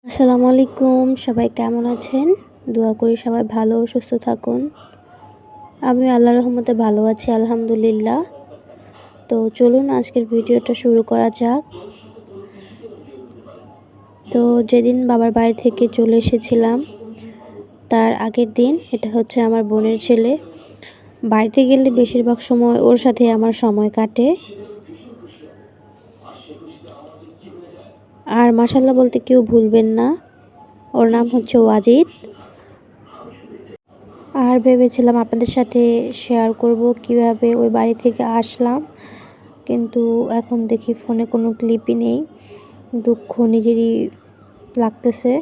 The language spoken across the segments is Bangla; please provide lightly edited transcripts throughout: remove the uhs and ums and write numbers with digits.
আসসালামু আলাইকুম, সবাই কেমন আছেন? দোয়া করি সবাই ভালো ও সুস্থ থাকুন। আমি আল্লাহর রহমতে ভালো আছি আলহামদুলিল্লাহ। তো চলুন আজকের ভিডিওটা শুরু করা যাক। তো যেদিন বাবার বাড়ি থেকে চলে এসেছিলাম তার আগের দিন, এটা হচ্ছে আমার বোনের ছেলে। বাড়িতে গেলে বেশিরভাগ সময় ওর সাথে আমার সময় কাটে। আর মাশাআল্লাহ বলতে কেউ ভুলবেন না, ওর নাম হচ্ছে ওয়াজিদ। আর ভেবেছিলাম আপনাদের সাথে শেয়ার করব কিভাবে ওই বাড়ি থেকে আসলাম, কিন্তু এখন দেখি ফোনে কোনো ক্লিপই নেই। দুঃখ নিজেরই লাগতেছে,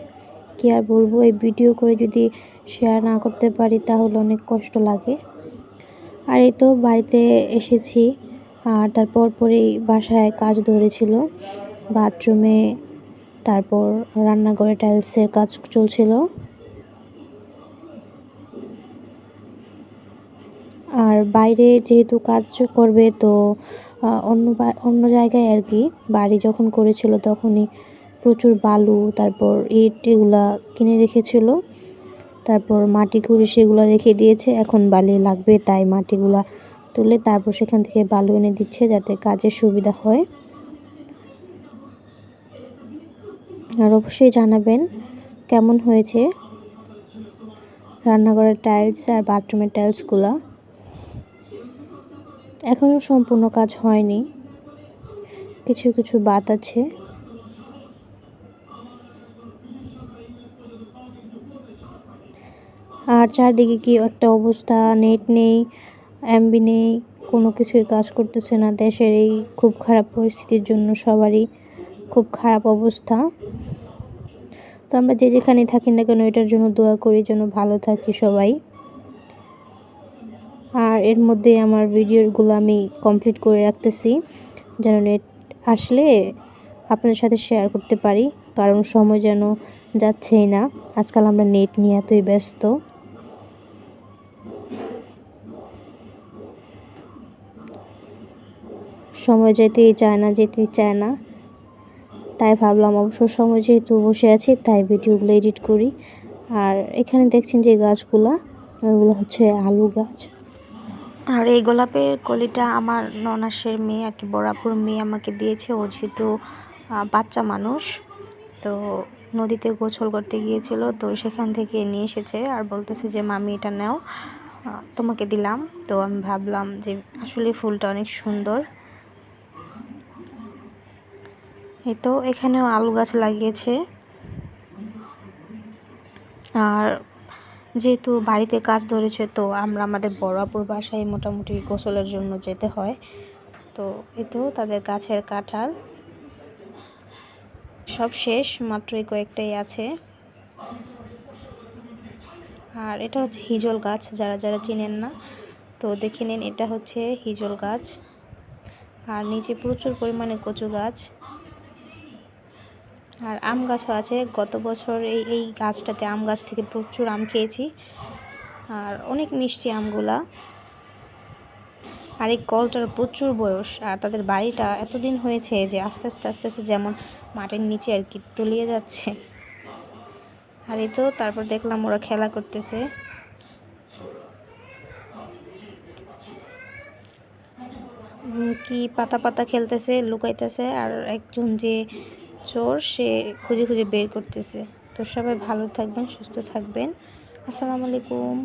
কি আর বলবো। এই ভিডিও করে যদি শেয়ার না করতে পারি তাহলে অনেক কষ্ট লাগে। আর এই তো বাড়িতে এসেছি, আর তারপর পরেই বাসায় কাজ ধরেছিল, বাথরুমে, তারপর রান্নাঘরে টাইলসের কাজ চলছিল। আর বাইরে যেহেতু কাজ করবে তো অন্য জায়গায় আর কি, বাড়ি যখন করেছিল তখনই প্রচুর বালু, তারপর ইট এগুলা কিনে রেখেছিল, তারপর মাটি খুঁড়ে সেগুলো রেখে দিয়েছে। এখন বালি লাগবে, তাই মাটিগুলা তুলে তারপর সেখান থেকে বালু এনে দিচ্ছে যাতে কাজের সুবিধা হয়। আর অবশ্যই জানাবেন কেমন হয়েছে রান্নাঘরের টাইলস আর বাথরুমের টাইলসগুলা। এখনও সম্পূর্ণ কাজ হয়নি, কিছু কিছু বাদ আছে। আর চারদিকে কি একটা অবস্থা, নেট নেই, এমবি নেই, কোনো কিছুই কাজ করতেছে না। দেশের এই খুব খারাপ পরিস্থিতির জন্য সবারই খুব খারাপ অবস্থা। তো আমরা যে যেখানে থাকি না কেন এটার জন্য দোয়া করি যেন ভালো থাকি সবাই। আর এর মধ্যে আমার ভিডিওগুলো আমি কমপ্লিট করে রাখতেছি যেন নেট আসলে আপনাদের সাথে শেয়ার করতে পারি, কারণ সময় যেন যাচ্ছেই না। আজকাল আমরা নেট নিয়ে এতই ব্যস্ত। সময় যেতেই চায় না, তাই ভাবলাম অবসর সময় যেহেতু বসে আছি তাই ভিডিওগুলো এডিট করি। আর এখানে দেখছেন যে গাছগুলো, ওইগুলো হচ্ছে আলু গাছ। আর এই গোলাপের কলিটা আমার ননাসের মেয়ে আর কি, বড়াপুর মেয়ে আমাকে দিয়েছে। ও যেহেতু বাচ্চা মানুষ, তো নদীতে গোসল করতে গিয়েছিল, তো সেখান থেকে নিয়ে এসেছে আর বলতেছে যে মামি এটা নাও, তোমাকে দিলাম। তো আমি ভাবলাম যে আসলে ফুলটা অনেক সুন্দর। এই তো এখানেও আলু গাছ লাগিয়েছে। আর যেহেতু বাড়িতে কাজ ধরেছে তো আমরা আমাদের বড়াপুর বাসায় মোটামুটি গোসলের জন্য যেতে হয়। তো এই তো তাদের গাছের কাঁঠাল সব শেষ, মাত্রই কয়েকটাই আছে। আর এটা হচ্ছে হিজল গাছ, যারা যারা চিনেন না তো দেখে নিন, এটা হচ্ছে হিজল গাছ। আর নিচে প্রচুর পরিমাণে কচু গাছ আর আম গাছও আছে। গত বছর এই গাছটাতে, আম গাছ থেকে প্রচুর আম খেয়েছি, আর অনেক মিষ্টি আমগুলা। আর এই কলটার প্রচুর বয়স, আর তাদের বাড়িটা এতদিন হয়েছে যে আস্তে আস্তে আস্তে আস্তে যেমন মাটির নিচে আর কি তলিয়ে যাচ্ছে। আর এই তো তারপর দেখলাম ওরা খেলা করতেছে। কি পাতা পাতা খেলতেছে, লুকাইতেছে, আর একজন যে চোর সে খুঁজে খুঁজে বের করতেছে। তো সবাই ভালো থাকবেন, সুস্থ থাকবেন। আসসালামু আলাইকুম।